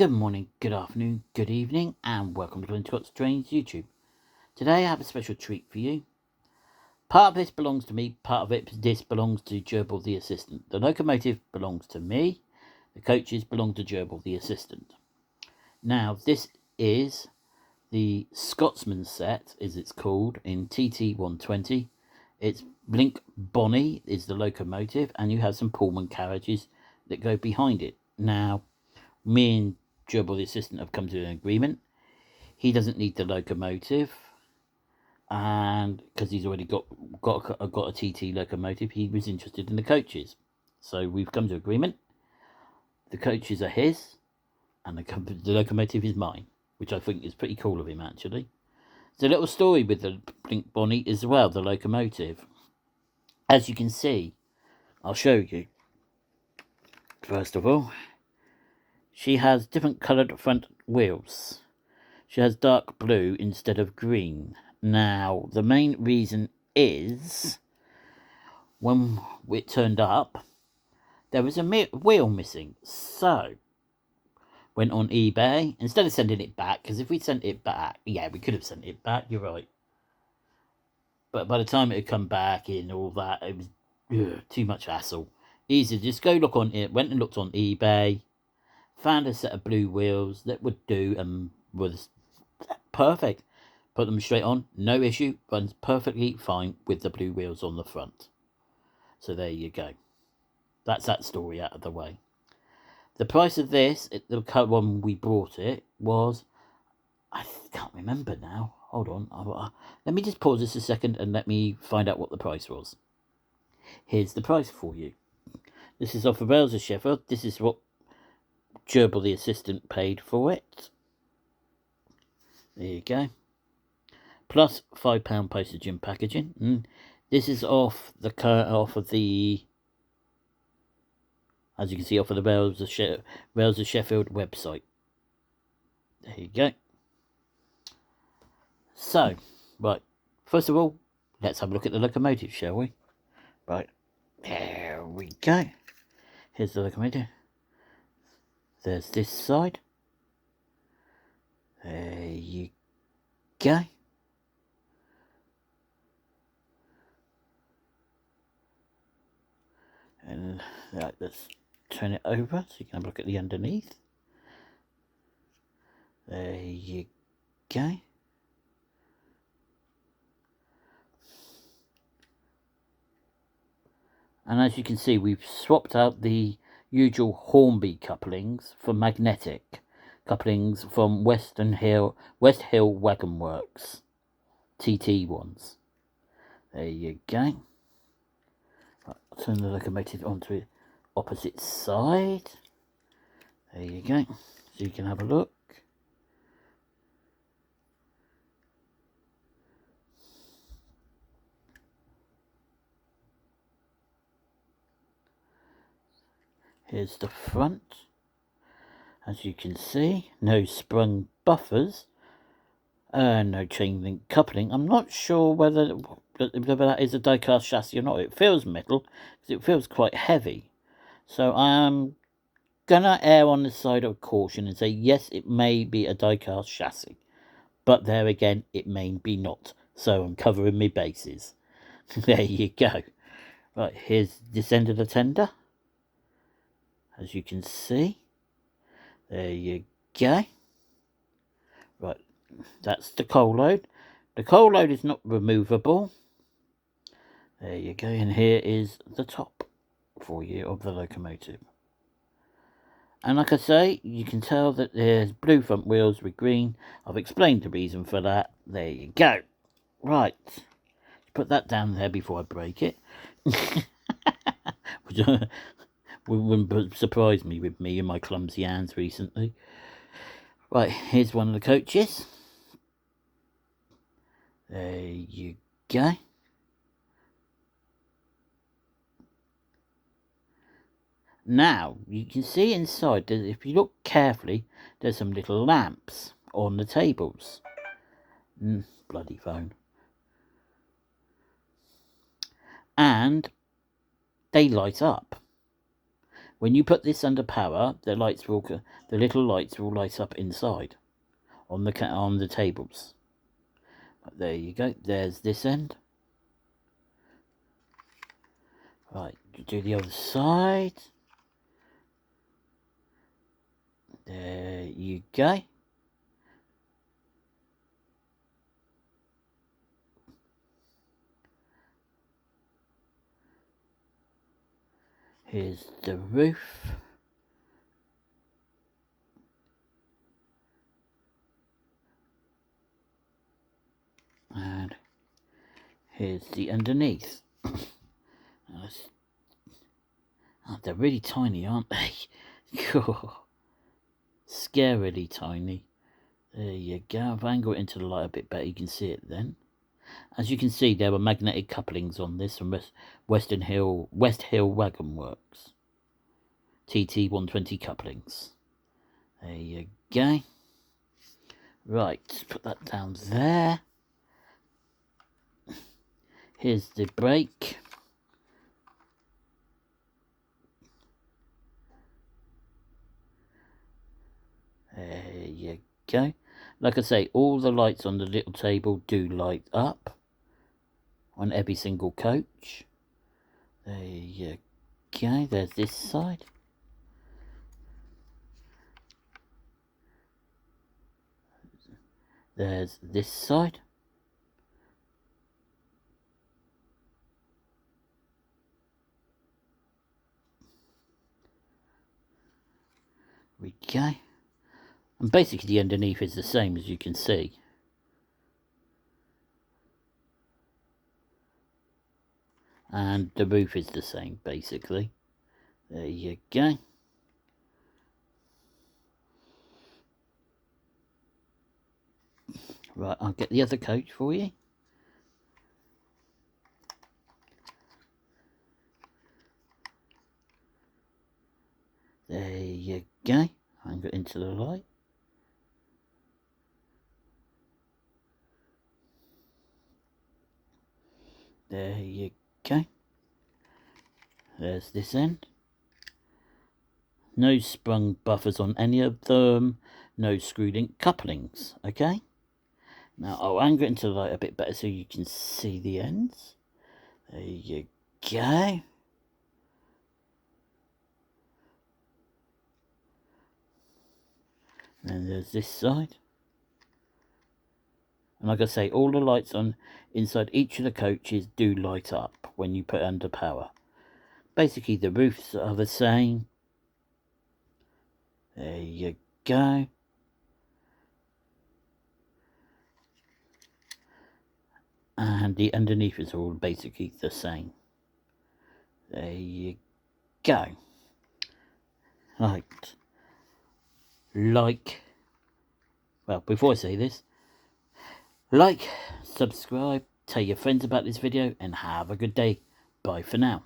Good morning, good afternoon, good evening, and welcome to Scott's Trains YouTube. Today I have a special treat for you. Part of this belongs to me, part of this belongs to Gerbil the assistant. The locomotive belongs to me, the coaches belong to Gerbil the assistant. Now this is the Scotsman Set, as it's called, in TT 120. It's Blink Bonnie is the locomotive, and you have some Pullman carriages that go behind it. Now, me and Gerbil the assistant have come to an agreement. He doesn't need the locomotive, and because he's already got a TT locomotive, he was interested in the coaches. So we've come to agreement. The coaches are his, and the locomotive is mine, which I think is pretty cool of him, actually. There's a little story with the Blink Bonnie as well, the locomotive. As you can see, I'll show you. First of all, she has different coloured front wheels. She has dark blue instead of green. Now, the main reason is, when it turned up, there was a wheel missing. So, went on eBay, instead of sending it back, because if we sent it back, yeah, we could have sent it back, you're right. But by the time it had come back and all that, it was too much hassle. Easy, just go look on it, went and looked on eBay, found a set of blue wheels that would do and was perfect. Put them straight on, no issue, runs perfectly fine with the blue wheels on the front. So there you go. That's that story out of the way. The price of this, the one we bought it, was, I can't remember now. Hold on. Let me just pause this a second and let me find out what the price was. Here's the price for you. This is off the rails of Sheffield. This is what Gerbil the assistant paid for it. There you go. Plus £5 postage and packaging. This is off of the, as you can see, off of the Rails of Sheffield website. There you go. So, right, first of all, let's have a look at the locomotive, shall we? Right, there we go. Here's the locomotive. There's this side. There you go. And right, let's turn it over so you can have a look at the underneath. There you go. And as you can see, we've swapped out the usual Hornby couplings for magnetic couplings from West Hill Wagon Works TT ones. There you go. Right, I'll turn the locomotive onto the opposite side. There you go. So you can have a look. Here's the front. As you can see, no sprung buffers, no chain link coupling. I'm not sure whether that is a die-cast chassis or not. It feels metal, because it feels quite heavy. So I'm gonna err on the side of caution and say yes, it may be a die-cast chassis. But there again, it may be not. So I'm covering my bases. There you go. Right, here's this end of the tender. As you can see. There you go. Right, that's the coal load. The coal load is not removable. There you go, and here is the top for you of the locomotive. And like I say, you can tell that there's blue front wheels with green. I've explained the reason for that. There you go. Right, put that down there before I break it. Which wouldn't surprise me with me and my clumsy hands recently. Right, here's one of the coaches. There you go. Now, you can see inside, if you look carefully, there's some little lamps on the tables. Bloody phone. And they light up. When you put this under power, the little lights will light up inside on the tables. There you go. There's this end. Right, do the other side. There you go. Here's the roof. And here's the underneath. Oh, they're really tiny, aren't they? Scarily tiny. There you go. If I angle it into the light a bit better, you can see it then. As you can see, there were magnetic couplings on this from West Hill Wagon Works. TT 120 couplings. There you go. Right, put that down there. Here's the brake. There you go. Like I say, all the lights on the little table do light up on every single coach. There you go. There's this side. There's this side. We go. And basically the underneath is the same, as you can see. And the roof is the same, basically. There you go. Right, I'll get the other coach for you. There you go. Hang it into the light. There you go. There's this end. No sprung buffers on any of them. No screwed in couplings. Okay. Now I'll angle it into the light a bit better so you can see the ends. There you go. And there's this side. And like I say, all the lights on inside each of the coaches do light up when you put it under power. Basically the roofs are the same. There you go. And the underneath is all basically the same. There you go. Right. Well, before I say this, like, subscribe, tell your friends about this video, and have a good day. Bye for now.